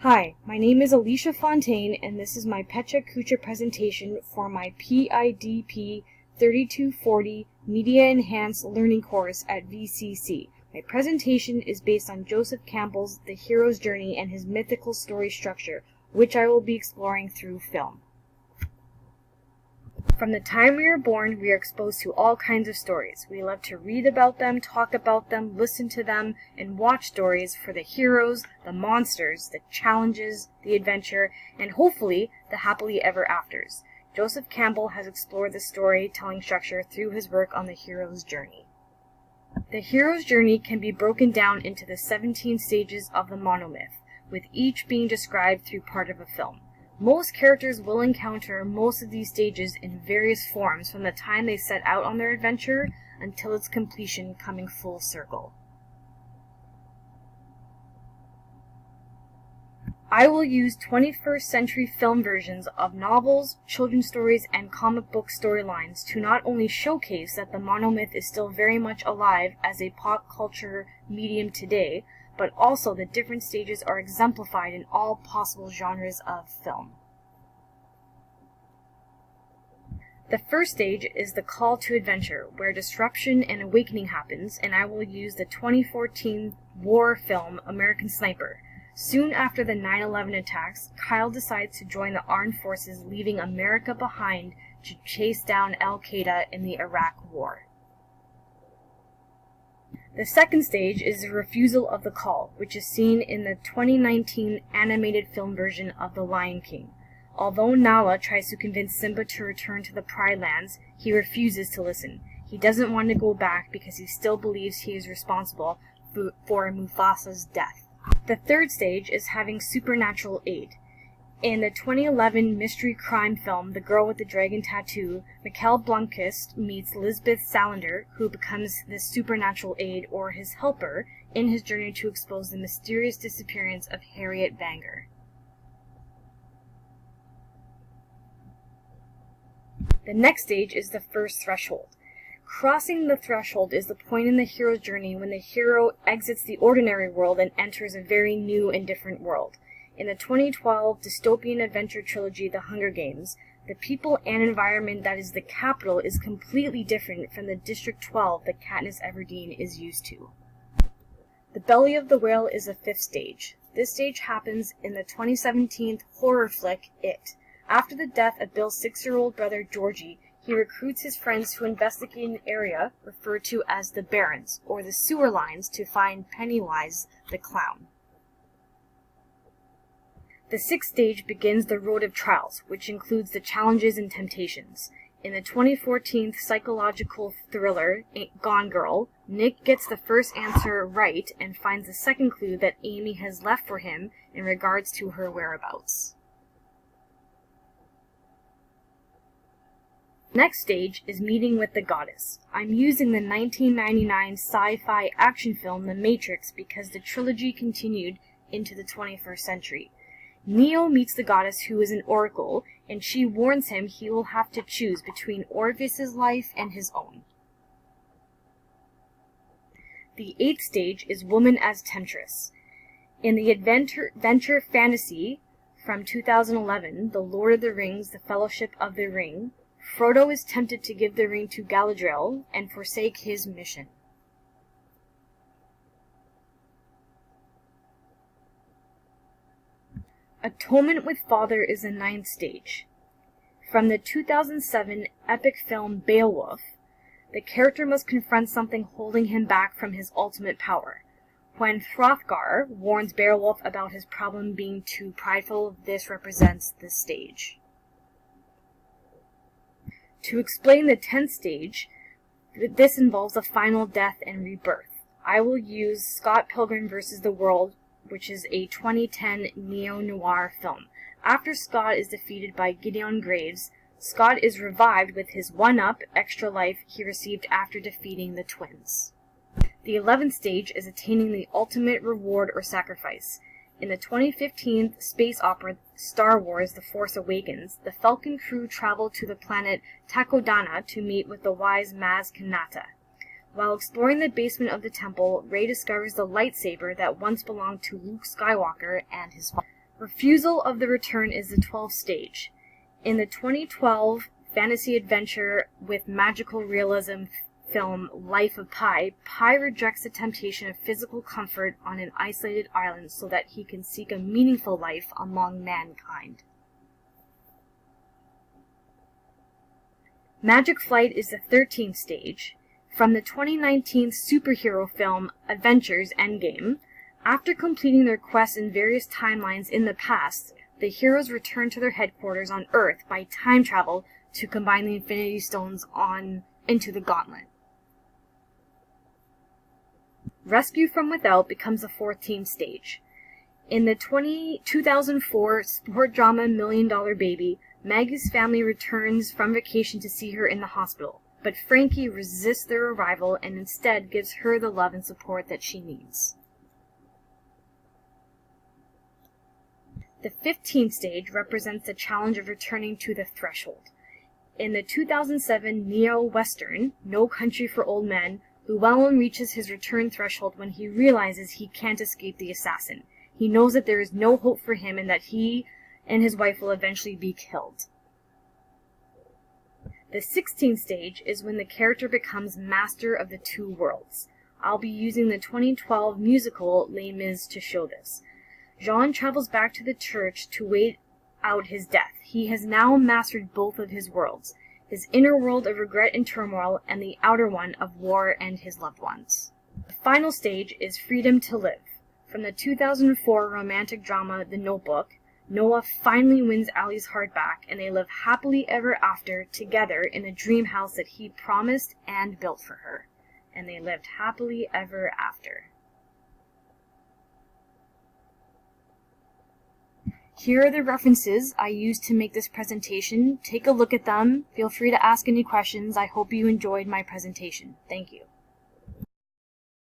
Hi, my name is Alicia Fontaine, and this is my Pecha Kucha presentation for my PIDP 3240 Media Enhanced Learning course at VCC. My presentation is based on Joseph Campbell's The Hero's Journey and his mythical story structure, which I will be exploring through film. From the time we are born, we are exposed to all kinds of stories. We love to read about them, talk about them, listen to them, and watch stories for the heroes, the monsters, the challenges, the adventure, and hopefully the happily ever afters. Joseph Campbell has explored the storytelling structure through his work on the hero's journey. The hero's journey can be broken down into the 17 stages of the monomyth, with each being described through part of a film. Most characters will encounter most of these stages in various forms from the time they set out on their adventure until its completion, coming full circle. I will use 21st century film versions of novels, children's stories, and comic book storylines to not only showcase that the monomyth is still very much alive as a pop culture medium today, but also the different stages are exemplified in all possible genres of film. The first stage is the call to adventure, where disruption and awakening happens, and I will use the 2014 war film American Sniper. Soon after the 9/11 attacks, Kyle decides to join the armed forces, leaving America behind to chase down Al-Qaeda in the Iraq War. The second stage is the refusal of the call, which is seen in the 2019 animated film version of The Lion King. Although Nala tries to convince Simba to return to the Pride Lands, he refuses to listen. He doesn't want to go back because he still believes he is responsible for Mufasa's death. The third stage is having supernatural aid. In the 2011 mystery crime film The Girl with the Dragon Tattoo, Mikael Blomkvist meets Lisbeth Salander, who becomes the supernatural aid, or his helper, in his journey to expose the mysterious disappearance of Harriet Vanger. The next stage is the first threshold. Crossing the threshold is the point in the hero's journey when the hero exits the ordinary world and enters a very new and different world. In the 2012 dystopian adventure trilogy The Hunger Games, the people and environment that is the capital is completely different from the District 12 that Katniss Everdeen is used to. The belly of the whale is the fifth stage. This stage happens in the 2017 horror flick It. After the death of Bill's 6-year-old brother Georgie, he recruits his friends to investigate an area referred to as the Barrens, or the sewer lines, to find Pennywise the clown. The sixth stage begins the road of trials, which includes the challenges and temptations. In the 2014 psychological thriller Gone Girl, Nick gets the first answer right and finds the second clue that Amy has left for him in regards to her whereabouts. Next stage is meeting with the goddess. I'm using the 1999 sci-fi action film The Matrix because the trilogy continued into the 21st century. Neo meets the goddess, who is an oracle, and she warns him he will have to choose between Orpheus's life and his own. The eighth stage is Woman as Temptress. In the adventure fantasy from 2011, The Lord of the Rings, The Fellowship of the Ring, Frodo is tempted to give the ring to Galadriel and forsake his mission. Atonement with Father is the ninth stage. From the 2007 epic film Beowulf, the character must confront something holding him back from his ultimate power. When Hrothgar warns Beowulf about his problem being too prideful, this represents this stage. To explain the 10th stage, this involves a final death and rebirth. I will use Scott Pilgrim vs. the World, which is a 2010 neo-noir film. After Scott is defeated by Gideon Graves, Scott is revived with his 1-up extra life he received after defeating the twins. The 11th stage is attaining the ultimate reward or sacrifice. In the 2015 space opera Star Wars The Force Awakens, the Falcon crew traveled to the planet Takodana to meet with the wise Maz Kanata. While exploring the basement of the temple, Rey discovers the lightsaber that once belonged to Luke Skywalker and his father. Refusal of the Return is the 12th stage. In the 2012 fantasy adventure with magical realism film Life of Pi, Pi rejects the temptation of physical comfort on an isolated island so that he can seek a meaningful life among mankind. Magic Flight is the 13th stage. From the 2019 superhero film Avengers Endgame, after completing their quests in various timelines in the past, the heroes return to their headquarters on Earth by time travel to combine the Infinity Stones into the Gauntlet. Rescue from Without becomes the 14th stage. In the 2004 sport drama Million Dollar Baby, Maggie's family returns from vacation to see her in the hospital, but Frankie resists their arrival and instead gives her the love and support that she needs. The 15th stage represents the challenge of returning to the threshold. In the 2007 neo-western, No Country for Old Men, Llewellyn reaches his return threshold when he realizes he can't escape the assassin. He knows that there is no hope for him and that he and his wife will eventually be killed. The 16th stage is when the character becomes master of the two worlds. I'll be using the 2012 musical Les Mis to show this. Jean travels back to the church to wait out his death. He has now mastered both of his worlds, his inner world of regret and turmoil, and the outer one of war and his loved ones. The final stage is Freedom to Live. From the 2004 romantic drama The Notebook, Noah finally wins Allie's heart back, and they live happily ever after together in the dream house that he promised and built for her. And they lived happily ever after. Here are the references I used to make this presentation. Take a look at them. Feel free to ask any questions. I hope you enjoyed my presentation. Thank you.